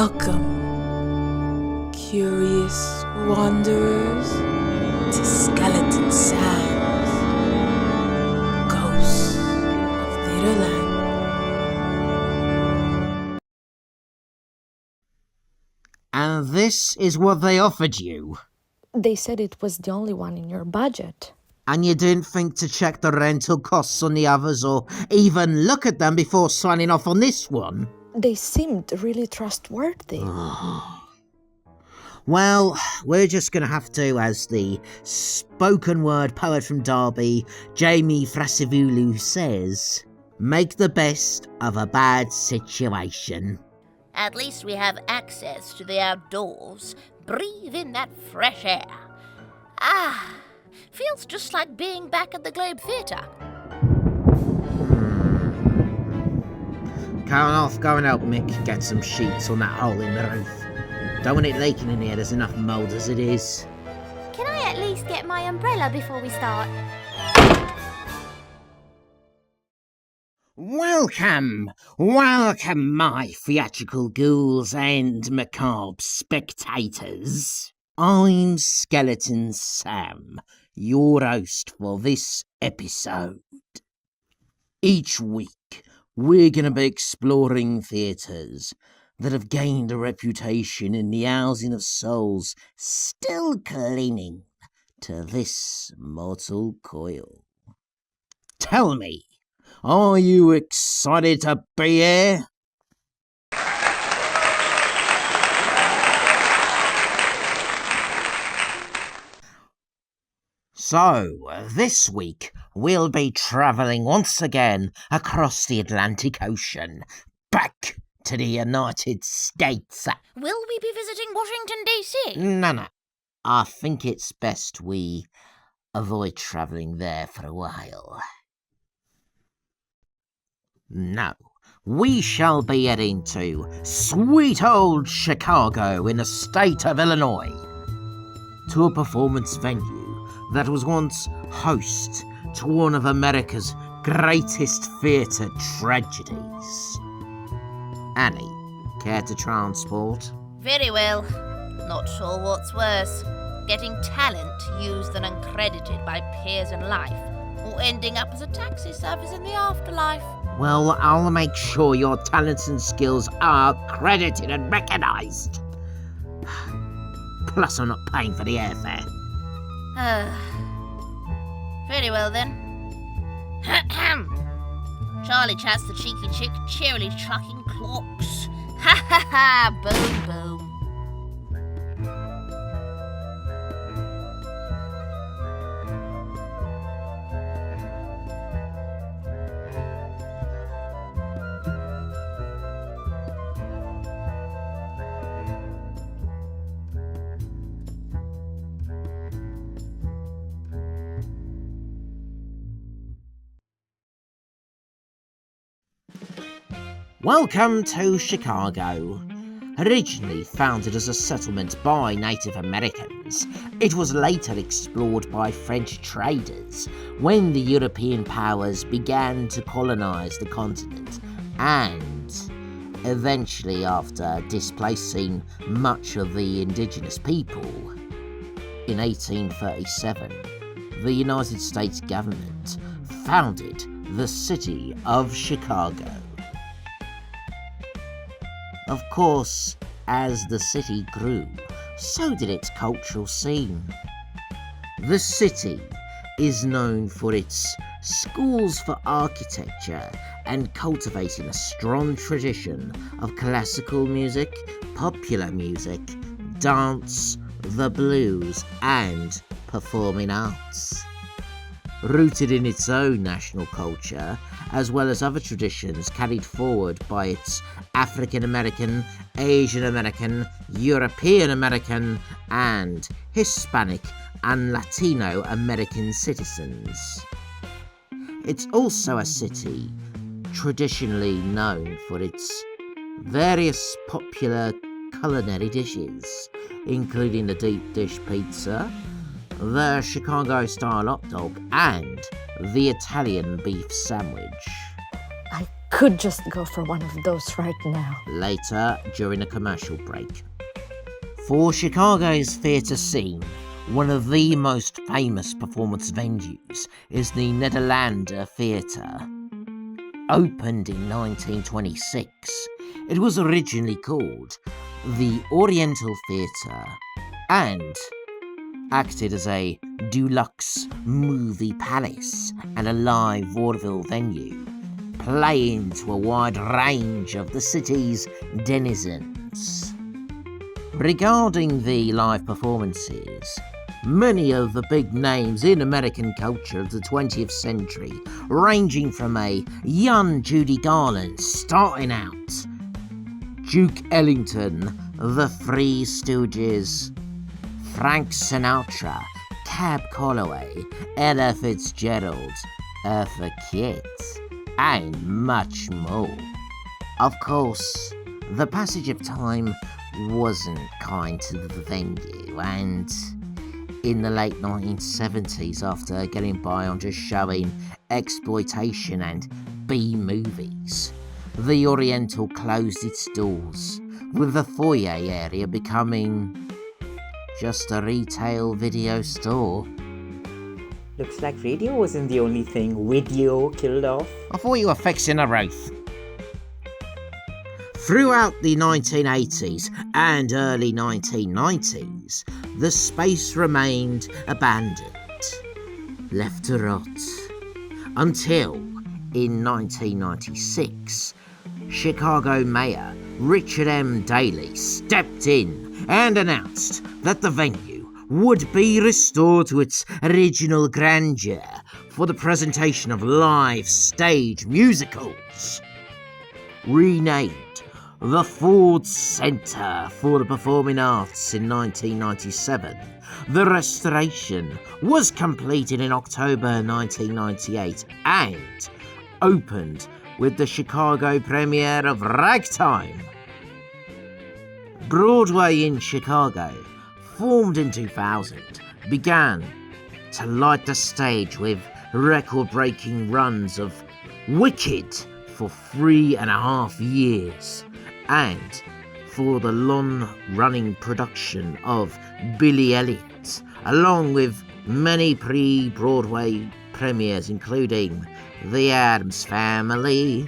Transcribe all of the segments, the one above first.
Welcome, curious wanderers, to Skeleton Sam's Ghosts of Theatreland. And this is what they offered you? They said it was the only one in your budget. And you didn't think to check the rental costs on the others or even look at them before signing off on this one? They seemed really trustworthy. Well, we're just going to have to, as the spoken word poet from Derby, Jamie Frasivulu, says, make the best of a bad situation. At least we have access to the outdoors. Breathe in that fresh air. Feels just like being back at the Globe Theatre. Karloff, go and help Mick get some sheets on that hole in the roof. Don't want it leaking in here, there's enough mould as it is. Can I at least get my umbrella before we start? Welcome, my theatrical ghouls and macabre spectators. I'm Skeleton Sam, your host for this episode. Each week, we're going to be exploring theatres that have gained a reputation in the housing of souls still clinging to this mortal coil. Tell me, are you excited to be here? So, this week, we'll be travelling once again across the Atlantic Ocean, back to the United States. Will we be visiting Washington, D.C.? No. I think it's best we avoid travelling there for a while. No, we shall be heading to sweet old Chicago in the state of Illinois, to a performance venue that was once host to one of America's greatest theatre tragedies. Annie, care to transport? Very well. Not sure what's worse. Getting talent used and uncredited by peers in life, or ending up as a taxi service in the afterlife. Well, I'll make sure your talents and skills are credited and recognised. Plus, I'm not paying for the airfare. Very well then. Charlie Chat's the cheeky chick, cheerily chucking clocks. Ha ha ha! Boom boom. Welcome to Chicago. Originally founded as a settlement by Native Americans, it was later explored by French traders when the European powers began to colonize the continent, and eventually, after displacing much of the indigenous people, in 1837, the United States government founded the city of Chicago. Of course, as the city grew, so did its cultural scene. The city is known for its schools for architecture and cultivating a strong tradition of classical music, popular music, dance, the blues, and performing arts. Rooted in its own national culture, as well as other traditions carried forward by its African American, Asian American, European American, and Hispanic and Latino American citizens. It's also a city traditionally known for its various popular culinary dishes, including the deep dish pizza, the Chicago-style hot dog, and the Italian beef sandwich. I could just go for one of those right now. Later, during a commercial break. For Chicago's theatre scene, one of the most famous performance venues is the Nedlander Theatre. Opened in 1926, it was originally called the Oriental Theatre and acted as a deluxe movie palace and a live vaudeville venue, playing to a wide range of the city's denizens. Regarding the live performances, many of the big names in American culture of the 20th century, ranging from a young Judy Garland starting out, Duke Ellington, the Three Stooges, Frank Sinatra, Cab Calloway, Ella Fitzgerald, Eartha Kitt, and much more. Of course, the passage of time wasn't kind to the venue, and in the late 1970s, after getting by on just showing exploitation and B-movies, the Oriental closed its doors, with the foyer area becoming just a retail video store. Looks like radio wasn't the only thing video killed off. I thought you were fixing a roof. Throughout the 1980s and early 1990s, the space remained abandoned, left to rot, until in 1996, Chicago Mayor Richard M. Daley stepped in and announced that the venue would be restored to its original grandeur for the presentation of live stage musicals. Renamed the Ford Center for the Performing Arts in 1997, the restoration was completed in October 1998 and opened with the Chicago premiere of Ragtime. Broadway in Chicago, formed in 2000, began to light the stage with record-breaking runs of Wicked for 3.5 years, and for the long-running production of Billy Elliot, along with many pre-Broadway premieres including The Addams Family,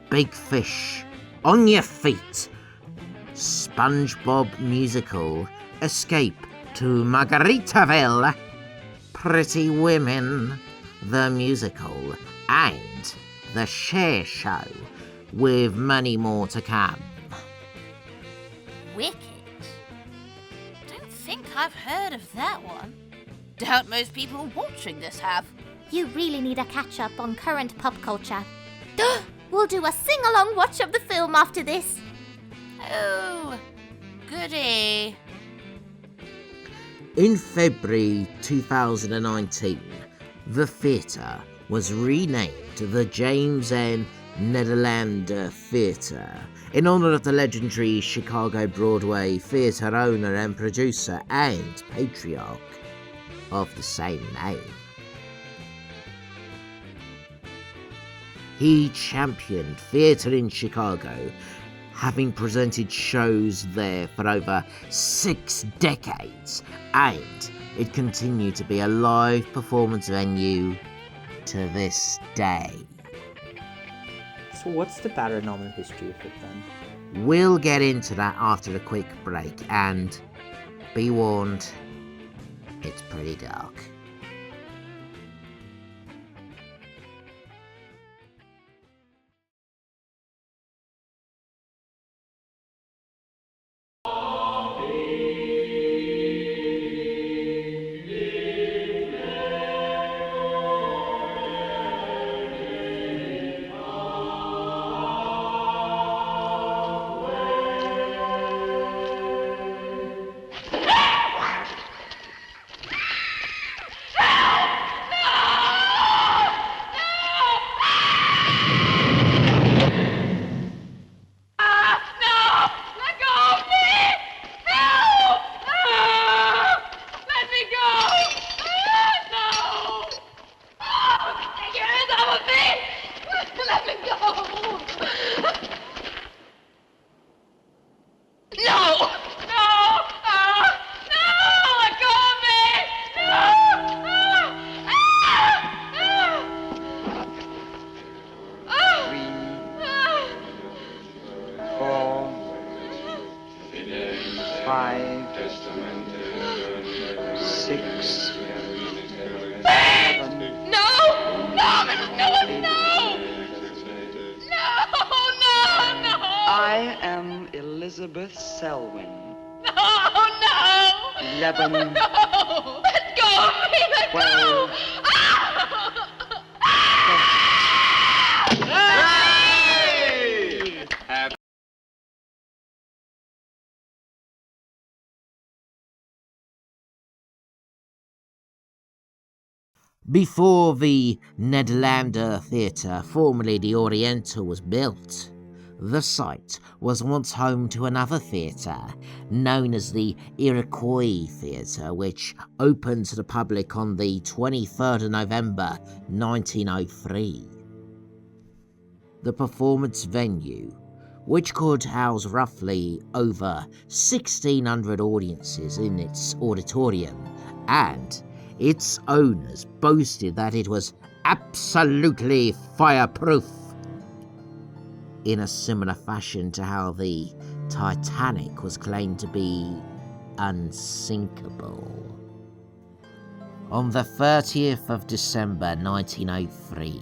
Big Fish, On Your Feet, SpongeBob Musical, Escape to Margaritaville, Pretty Women, the Musical, and The Cher Show, with many more to come. Wicked? Don't think I've heard of that one. Doubt most people watching this have. You really need a catch-up on current pop culture. We'll do a sing-along watch of the film after this. Oh, goody. In February 2019, the theatre was renamed the James N. Nedlander Theatre in honor of the legendary Chicago Broadway theatre owner and producer and patriarch of the same name. He championed theatre in Chicago, having presented shows there for over 6 decades, and it continued to be a live performance venue to this day. So what's the paranormal history of it then? We'll get into that after a quick break, and be warned, it's pretty dark. Elizabeth Selwyn. Oh, no! 11. No! Let go of me! Let 12. go! Before the Nedlander Theatre, formerly the Oriental, was built, the site was once home to another theatre, known as the Iroquois Theatre, which opened to the public on the 23rd of November 1903. The performance venue, which could house roughly over 1,600 audiences in its auditorium, and its owners boasted that it was absolutely fireproof, in a similar fashion to how the Titanic was claimed to be unsinkable. On the 30th of December 1903,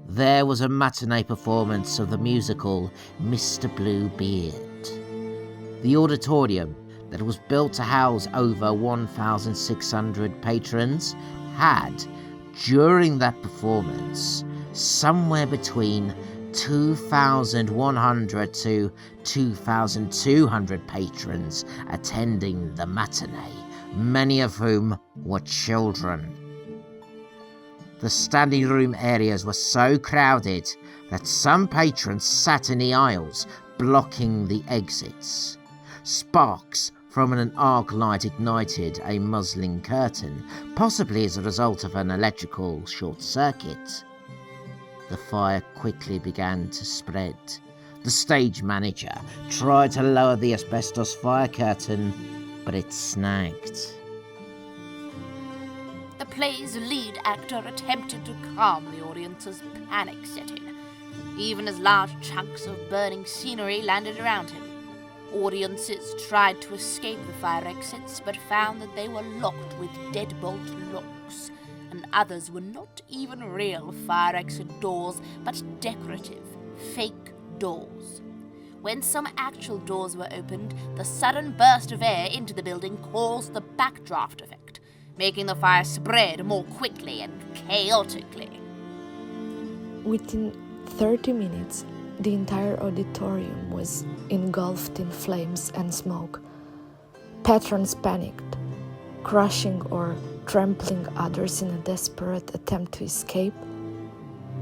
there was a matinee performance of the musical Mr. Bluebeard. The auditorium that was built to house over 1,600 patrons had, during that performance, somewhere between 2,100 to 2,200 patrons attending the matinee, many of whom were children. The standing room areas were so crowded that some patrons sat in the aisles, blocking the exits. Sparks from an arc light ignited a muslin curtain, possibly as a result of an electrical short circuit. The fire quickly began to spread. The stage manager tried to lower the asbestos fire curtain, but it snagged. The play's lead actor attempted to calm the audience's panic setting, even as large chunks of burning scenery landed around him. Audiences tried to escape the fire exits, but found that they were locked with deadbolt locks, and others were not even real fire exit doors, but decorative, fake doors. When some actual doors were opened, the sudden burst of air into the building caused the backdraft effect, making the fire spread more quickly and chaotically. Within 30 minutes, the entire auditorium was engulfed in flames and smoke. Patrons panicked, crushing or trampling others in a desperate attempt to escape.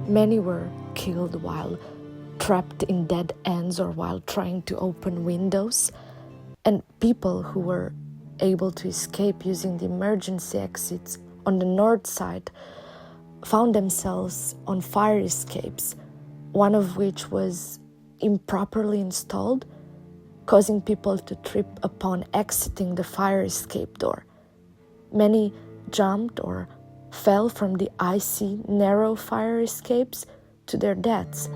Many were killed while trapped in dead ends or while trying to open windows, and people who were able to escape using the emergency exits on the north side found themselves on fire escapes, one of which was improperly installed, causing people to trip upon exiting the fire escape door. Many jumped or fell from the icy, narrow fire escapes to their deaths,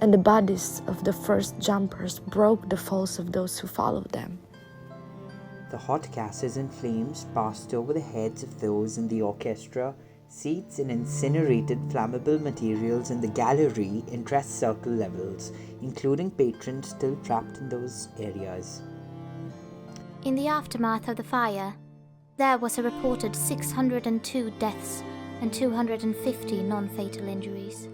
and the bodies of the first jumpers broke the falls of those who followed them. The hot gases and flames passed over the heads of those in the orchestra, seats and incinerated flammable materials in the gallery in dress circle levels, including patrons still trapped in those areas. In the aftermath of the fire, there was a reported 602 deaths and 250 non-fatal injuries.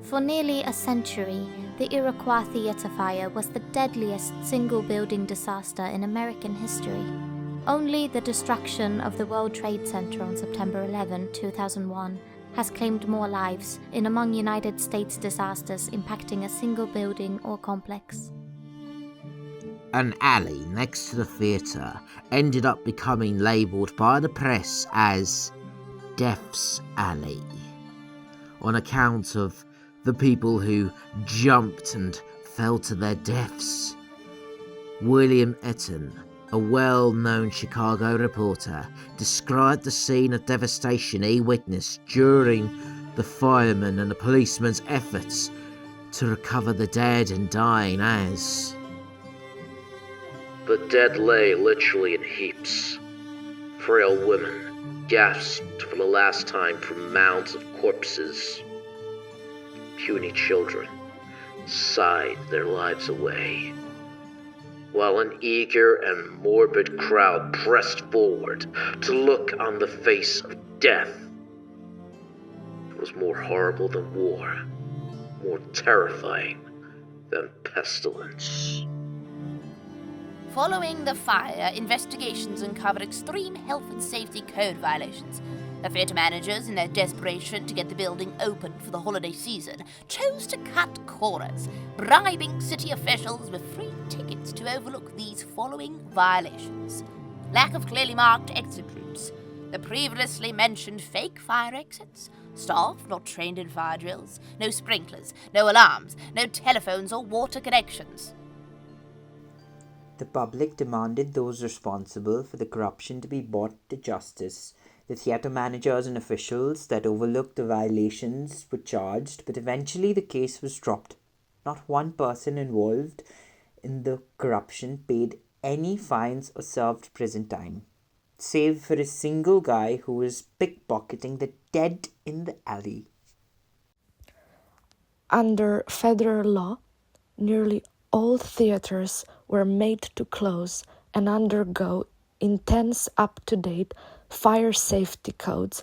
For nearly a century, the Iroquois Theatre fire was the deadliest single-building disaster in American history. Only the destruction of the World Trade Center on September 11, 2001, has claimed more lives in among United States disasters impacting a single building or complex. An alley next to the theatre ended up becoming labelled by the press as Death's Alley, on account of the people who jumped and fell to their deaths. William Etten, a well-known Chicago reporter, described the scene of devastation he witnessed during the firemen and the policemen's efforts to recover the dead and dying as... The dead lay literally in heaps. Frail women gasped for the last time from mounds of corpses. Puny children sighed their lives away. while an eager and morbid crowd pressed forward to look on the face of death. It was more horrible than war, more terrifying than pestilence. Following the fire, investigations uncovered extreme health and safety code violations. The theatre managers, in their desperation to get the building open for the holiday season, chose to cut corners, bribing city officials with free tickets to overlook these following violations. Lack of clearly marked exit routes, the previously mentioned fake fire exits, staff not trained in fire drills, no sprinklers, no alarms, no telephones or water connections. The public demanded those responsible for the corruption to be brought to justice. The theatre managers and officials that overlooked the violations were charged, but eventually the case was dropped. Not one person involved in the corruption paid any fines or served prison time, save for a single guy who was pickpocketing the dead in the alley. Under federal law, nearly all theaters were made to close and undergo intense up-to-date fire safety codes,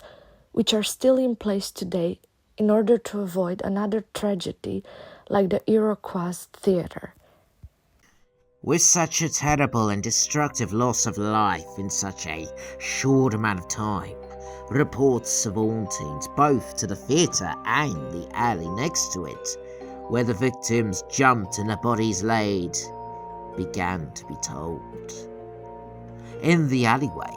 which are still in place today in order to avoid another tragedy like the Iroquois Theatre. With such a terrible and destructive loss of life in such a short amount of time, reports of hauntings both to the theatre and the alley next to it, where the victims jumped and the bodies laid, began to be told. In the alleyway,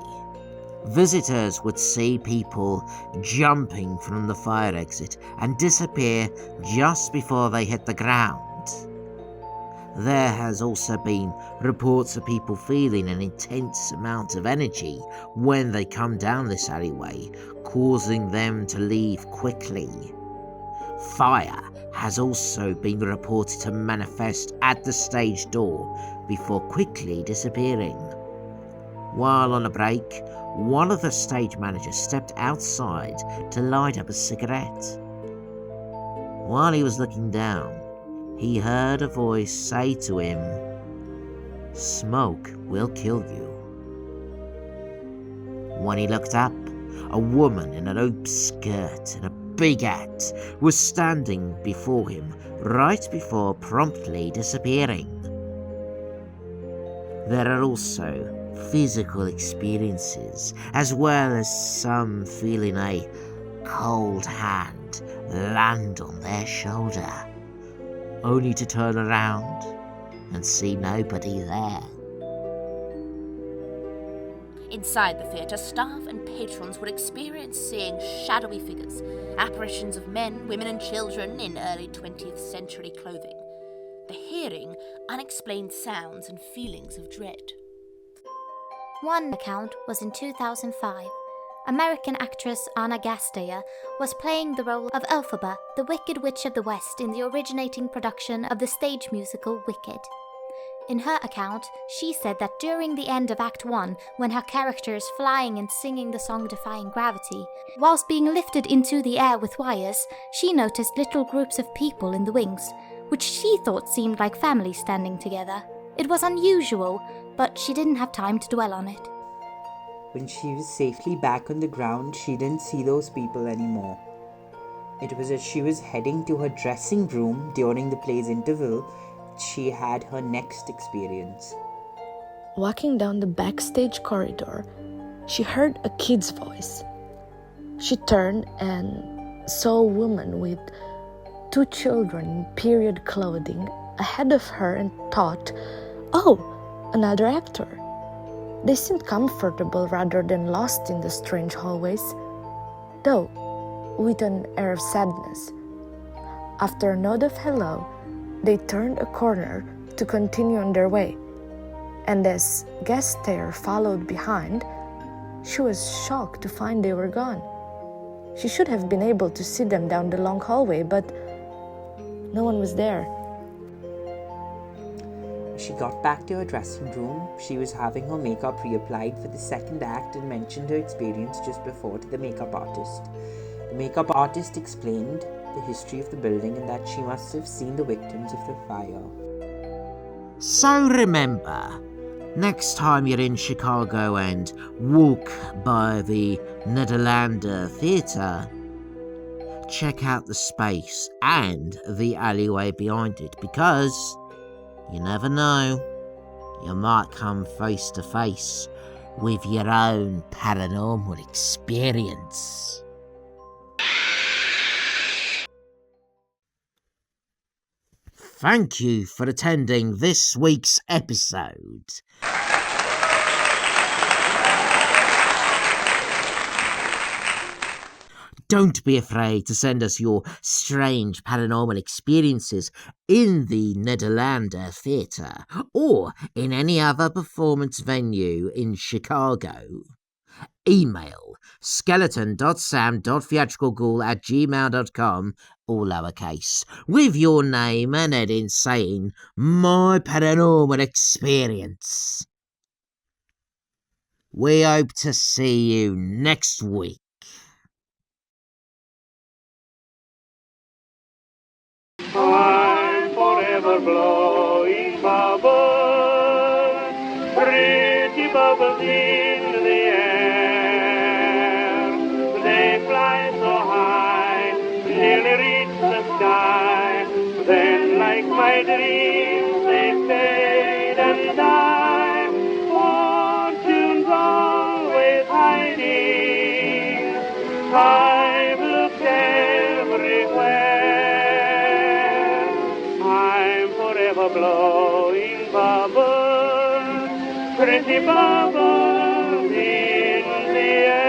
visitors would see people jumping from the fire exit and disappear just before they hit the ground. There has also been reports of people feeling an intense amount of energy when they come down this alleyway, causing them to leave quickly. Fire has also been reported to manifest at the stage door before quickly disappearing. While on a break, one of the stage managers stepped outside to light up a cigarette. While he was looking down, he heard a voice say to him, "Smoke will kill you." When he looked up, a woman in an open skirt and a big hat was standing before him right before promptly disappearing. There are also physical experiences, as well as some feeling a cold hand land on their shoulder, only to turn around and see nobody there. Inside the theatre, staff and patrons would experience seeing shadowy figures, apparitions of men, women and children in early 20th century clothing. The hearing unexplained sounds and feelings of dread. One account was in 2005. American actress Anna Gasteyer was playing the role of Elphaba, the Wicked Witch of the West, in the originating production of the stage musical Wicked. In her account, she said that during the end of Act 1, when her character is flying and singing the song Defying Gravity, whilst being lifted into the air with wires, she noticed little groups of people in the wings, which she thought seemed like families standing together. It was unusual, but she didn't have time to dwell on it. When she was safely back on the ground, she didn't see those people anymore. It was as she was heading to her dressing room during the play's interval, she had her next experience. Walking down the backstage corridor, she heard a kid's voice. She turned and saw a woman with 2 children in period clothing ahead of her and thought, "Oh, another actor." They seemed comfortable rather than lost in the strange hallways, though with an air of sadness. After a nod of hello, they turned a corner to continue on their way, and as Gasteyer followed behind, she was shocked to find they were gone. She should have been able to see them down the long hallway, but no one was there. She got back to her dressing room. She was having her makeup reapplied for the second act and mentioned her experience just before to the makeup artist. The makeup artist explained the history of the building and that she must have seen the victims of the fire. So remember, next time you're in Chicago and walk by the Nedlander Theatre, check out the space and the alleyway behind it, because you never know, you might come face to face with your own paranormal experience. Thank you for attending this week's episode. Don't be afraid to send us your strange paranormal experiences in the Nedlander Theatre or in any other performance venue in Chicago. Email skeleton.sam.theatricalghoul@gmail.com, all lowercase, with your name and heading saying, "My paranormal experience." We hope to see you next week. I'm forever blowing bubbles, pretty bubbles in the air. They fly so high, nearly reach the sky. Then, like my dreams, they fade and die. Fortune's always hiding. I've looked everywhere. Blowing bubbles, pretty bubbles in the air.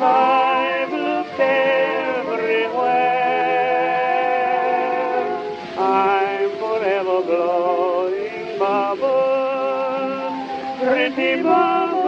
I've looked everywhere. I'm forever blowing bubbles, pretty bubbles.